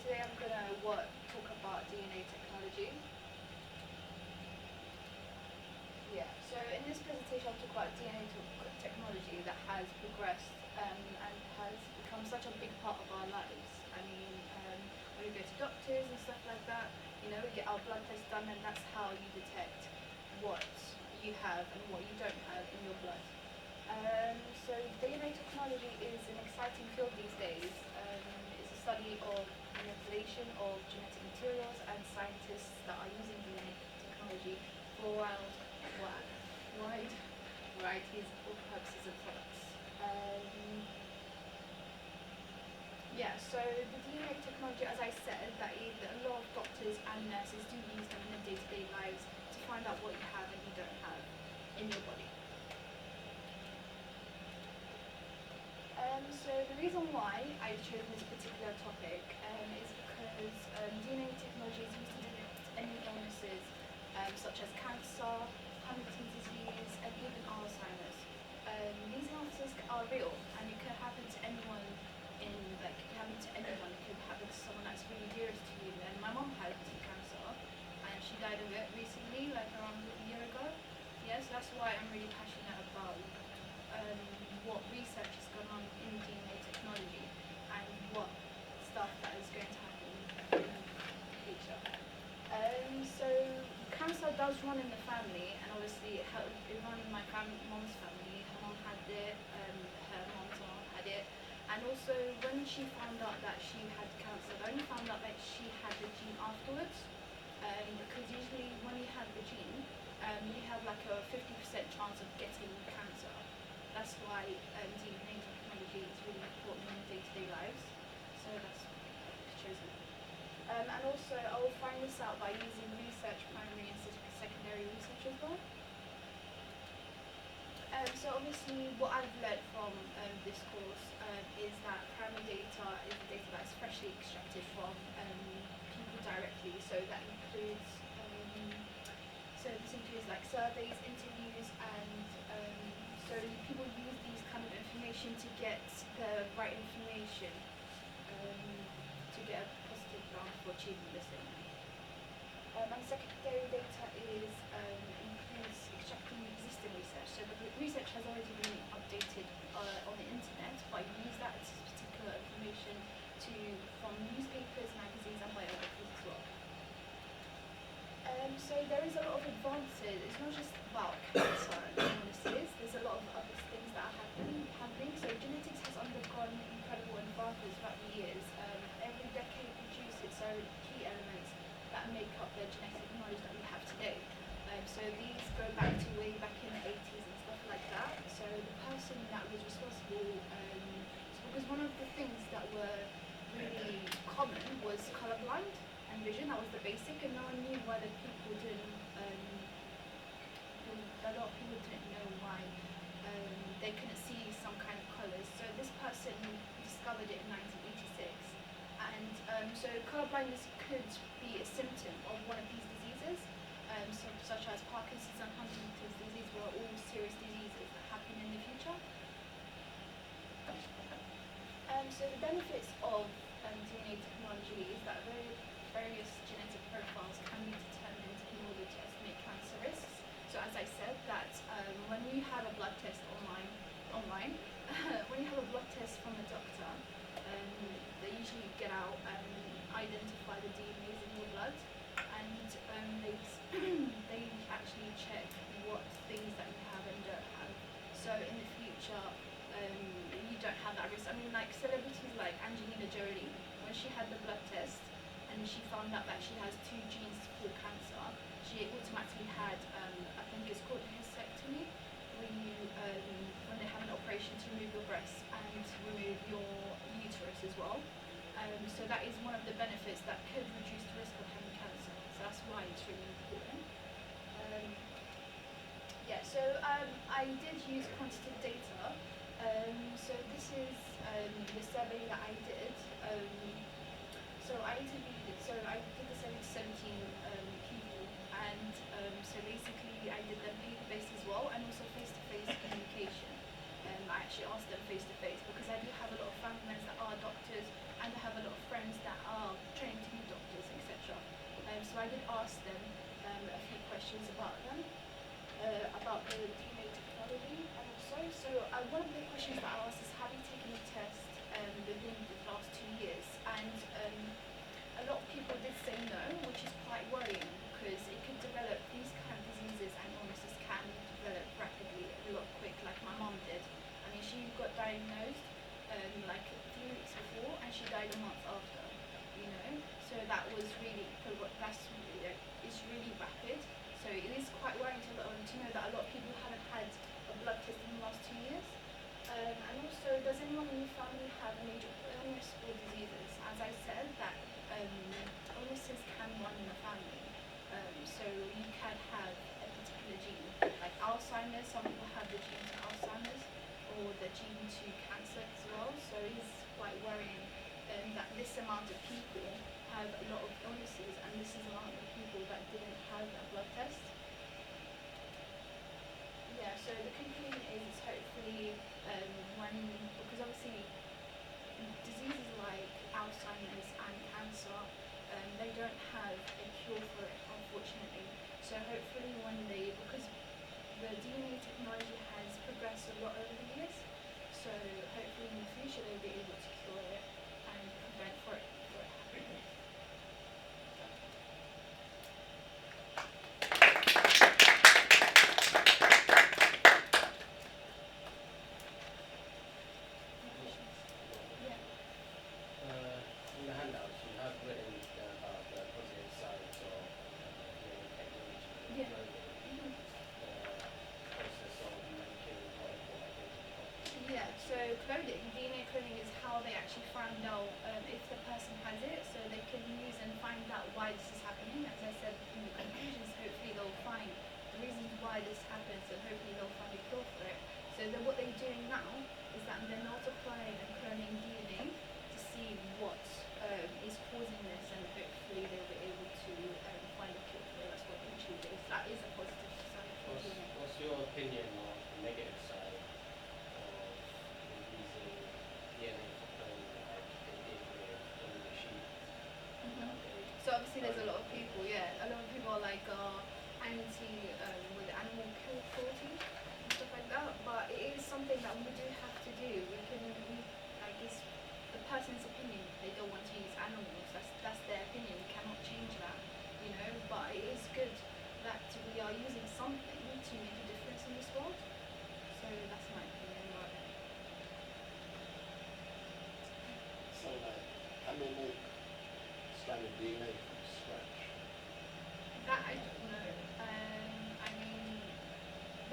today I'm gonna talk about DNA technology. Yeah. So in this presentation, I'll talk about DNA technology that has progressed and has become such a big part of our lives. I mean, when we go to doctors and stuff like that, you know, we get our blood tests done, and that's how you detect what you have and what you don't have in your blood. So DNA technology is an exciting field these days. It's a study of manipulation of genetic materials, and scientists that are using DNA technology for wide varieties of purposes and products. So the DNA technology, as I said, that is that a lot of doctors and nurses do use them in their day-to-day lives to find out what you have and you don't have in your body. So the reason why I chose this particular topic is because DNA technology is used to detect any illnesses such as cancer, Huntington's disease, and even Alzheimer's. These illnesses are real, and it could happen to anyone. It could happen to anyone. It could happen to someone that's really dearest to you. And my mom had cancer, and she died of it recently, like around a year ago. Yes, that's why I'm really passionate about what research has gone on in DNA technology and what stuff that is going to happen in the future. So cancer does run in the family, and obviously it ran in my mom's family. Her mom had it, her mom's mom had it, and also when she found out that she had cancer, they only found out that she had the gene afterwards, because usually when you have the gene, you have like a 50% chance of getting cancer. That's why DNA technology is really important in day-to-day lives. So that's why I've chosen. And also, I will find this out by using research, primary and secondary research as well. So obviously, what I've learned from this course is that primary data is the data that is freshly extracted from people directly. So that includes, this includes like surveys, interviews, and so people use these kind of information to get the right information to get a positive ground for achieving this thing. And secondary data includes extracting existing research. So the research has already been updated on the internet, but you use that particular information from newspapers, magazines, and biographies as well. So there is a lot of advances. It's not just about cancer and illnesses. There's a lot of other things that are happening. So genetics has undergone incredible advances throughout the years. Every decade produces so key elements that make up the genetic knowledge that we have today. So these go back to way back in the 80s and stuff like that. So the person that was responsible, because one of the things that were really common was colorblind and vision. That was the basic, and no one knew why the people didn't. A lot of people didn't know why they couldn't see some kind of colors. So this person discovered it in 1986, and so colorblindness could be a symptom of one of these diseases, such as Parkinson's and Huntington's disease, were all serious diseases that happen in the future. So the benefits of DNA technology is that various genetic profiles can be determined in order to estimate cancer risks. So as I said, that when you have a blood test online, when you have a blood test from a doctor, they usually get out and identify the DNAs in your blood, and they actually check what things that you have and don't have. So in the future, you don't have that risk. I mean, like celebrities like Angelina Jolie, when she had the blood test and she found out that she has 2 genes for cancer, she automatically had, I think it's called hysterectomy, when they have an operation to remove your breast and remove your uterus as well. So that is one of the benefits that could reduce the risk of having cancer. So that's why it's really important. I did use quantitative data. So this is the survey that I did. I did the survey to 17 people, and so basically I did them paper-based as well, and also face-to-face communication. I actually asked them face-to-face because I do have a lot of family members that are doctors, and I have a lot of friends that are I did ask them a few questions about them, about the DNA technology, and also, one of the questions that I asked is, have you taken a test within the last 2 years? And a lot of people did say no, which is quite worrying because it could develop, these kind of diseases and illnesses can develop rapidly, a lot quick, like my mom did. I mean, she got diagnosed like 3 weeks before, and she died a month after. You know, so that was really, it's really rapid. So it is quite worrying to know that a lot of people haven't had a blood test in the last 2 years. And also, does anyone in your family have a major illness or diseases? As I said, that illnesses can run in the family. So you can have a particular gene, like Alzheimer's. Some people have the gene to Alzheimer's or the gene to cancer as well. So it is quite worrying that this amount of people have a lot of illnesses, and this is a lot of people that didn't have a blood test. Yeah, so the conclusion is hopefully because obviously diseases like Alzheimer's and cancer, they don't have a cure for it, unfortunately. So hopefully one day, because the DNA technology has progressed a lot over the years, so hopefully in the future they'll be able to cure it and prevent for it happening. In the handouts, you have written about the positive sides of Yeah. technology, the process of making multiple identity copies. Yeah, so DNA cloning is how they actually find out if the person has it, so they can use and find out why this is happening. As I said in the conclusions, hopefully they'll find the reasons why this happens, and hopefully they'll find a cure for it. So what they're doing now is that they're multiplying and cloning DNA to see what is causing this, and hopefully they'll be able to find a cure for it. That's what they actually do. So that is a positive side for DNA. What's your opinion on the negative side of using DNA for cloning like they did with the sheep? So obviously there's a lot of people, a lot of people are like anti with animal cruelty and stuff like that, but it is something that we do have to do. Like, it's the person's opinion. They don't want to use animals. That's their opinion. We cannot change that, you know. But it is good that we are using something to make a difference in this world. So that's my opinion about it. So, like, how do they make standard DNA from scratch? That I don't know. I mean,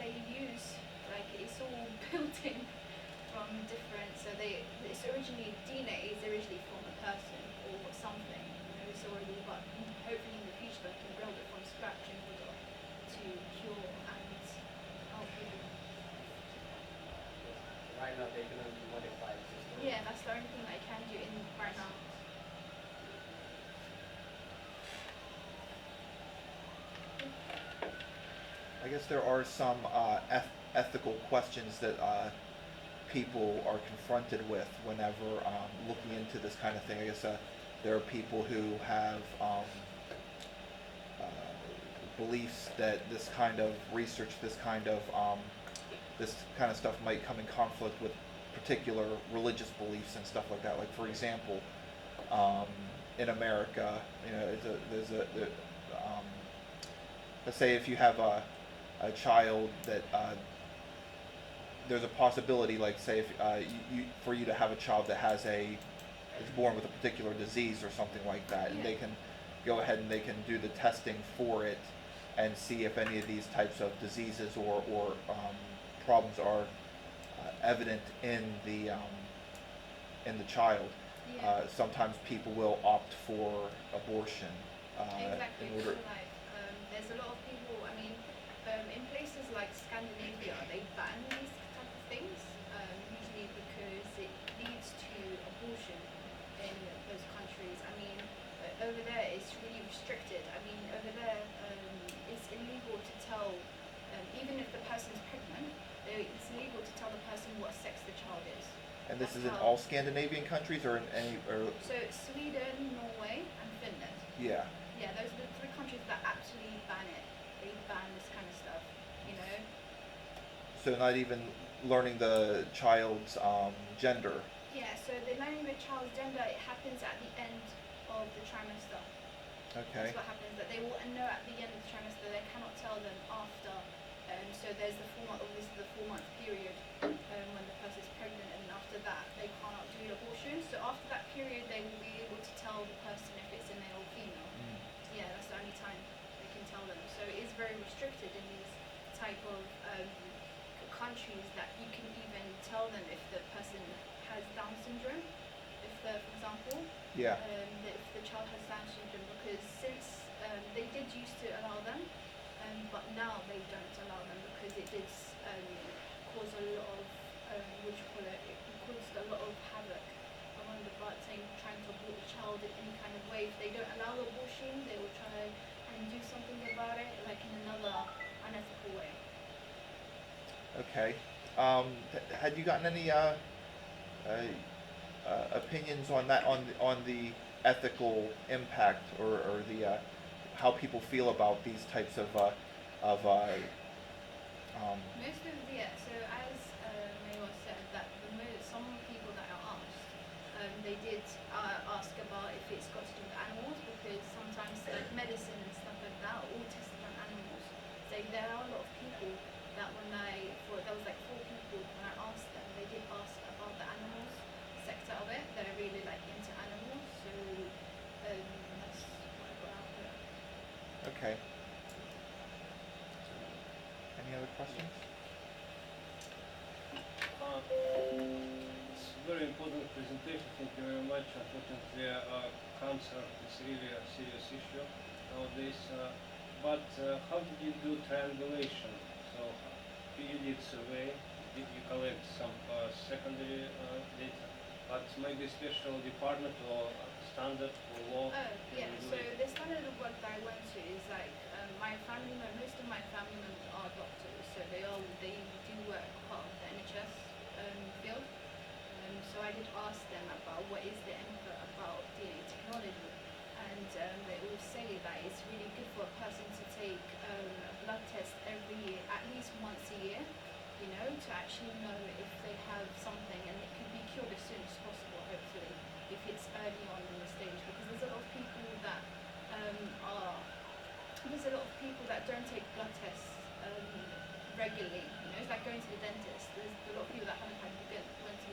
they use, like, it's all built in from different. So it's originally, DNA is originally from a person or something. You know, it's already, but hopefully in the future they can build it from scratch in order to cure and help people. Right now they can only modify existing. Yeah, that's the only thing that I can do in right now. I guess there are some ethical questions that people are confronted with whenever looking into this kind of thing. I guess there are people who have beliefs that this kind of research, this kind of stuff might come in conflict with particular religious beliefs and stuff like that. Like, for example, in America, you know, let's say if you have a child that there's a possibility, like, say, if for you to have a child that is born with a particular disease or something like that, and they can go ahead and they can do the testing for it and see if any of these types of diseases or problems are evident in the child. Sometimes people will opt for abortion. Exactly. In order. So, like, there's a lot of people. I mean, in places like Scandinavia, they ban these type of things, usually because it leads to abortion in those countries. I mean, over there it's really restricted. I mean, over there it's illegal to tell, even if the person's pregnant, it's illegal to tell the person what sex the child is. And this is in all Scandinavian countries, or in any? So Sweden, Norway, and Finland. Yeah. Yeah, those are the 3 countries totally ban it. They ban this kind of stuff, you know. So not even learning the child's gender. Yeah, so the learning the child's gender, it happens at the end of the trimester. Okay. That's what happens, that they will know at the end of the trimester, they cannot tell them after. So there's the 4 month, obviously the 4 month period when the person is pregnant, and after that they cannot do the abortion. So after that period, they will be able to tell the person if it's a male or female. Yeah, that's the only time they can tell them. So it is very restricted in these type of countries that you can even tell them if the person has Down syndrome. If the, for example, Yeah. if the child has Down syndrome, because since they did used to allow them, but now they don't allow them because it did cause a lot of what do you call it? It caused a lot of havoc among the parents, saying trying to abort the child in any kind of way. If they don't allow the abortion, they will try and do something about it, like in another unethical way. Okay. Had you gotten any opinions on that, on the ethical impact, or the how people feel about these types of Most of the, yeah, so as Mayor said, that some people that are asked, they did ask about if it's got to do with animals, because sometimes like medicine and stuff like that are all tested on animals. So there are a lot of people that there was like 4 people, when I asked them, they did ask about the animals sector of it, that are really like into animals. So that's what I got out there. okay. Any other questions? It's a very important presentation. Thank you very much. Unfortunately, cancer is really a serious issue nowadays. But how did you do triangulation? So you did survey, did you collect some secondary data, but maybe special department or standard or law? Oh, yeah, so regulate? the standard of work that I went to is like most of my family members are doctors, so they do work part of the NHS field. So I did ask them about what is the input about DNA technology, and they all say that it's really good for a person to take a blood test every year, at least once a year, you know, to actually know if they have something, and it could be cured as soon as possible, hopefully, if it's early on in the stage, because there's a lot of people that don't take blood tests regularly. You know, it's like going to the dentist. There's a lot of people that went to the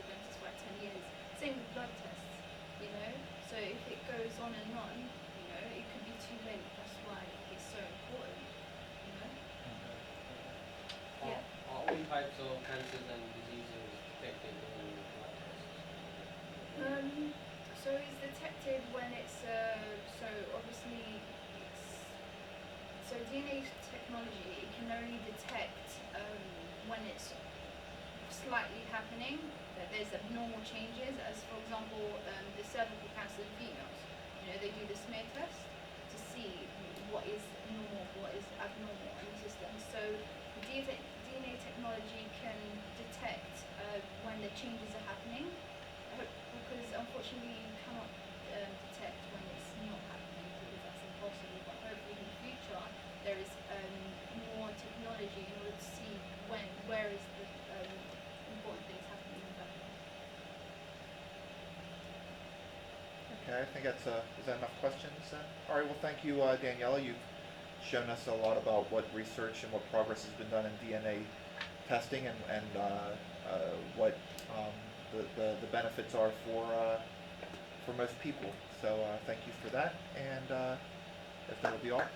dentist for like 10 years. Same with blood tests, you know. So if it goes on and on, you know, it could be too late. That's why it's so important, you know. Yeah. Are all types of cancers and diseases detected in blood tests? So it's detected when it's so obviously so DNA technology, it can only detect when it's slightly happening, that there's abnormal changes, as for example the cervical cancer in females. You know, they do the smear test to see what is normal, what is abnormal in the system. So DNA technology can detect when the changes are happening, because unfortunately you cannot detect when it's not happening, because that's impossible. But hopefully in the future there is more technology in order to see where is the important things happening in the body. Okay, I think is that enough questions? All right, well, thank you, Daniela. You've shown us a lot about what research and what progress has been done in DNA testing, and what the benefits are for most people. So thank you for that, and if that'll be all.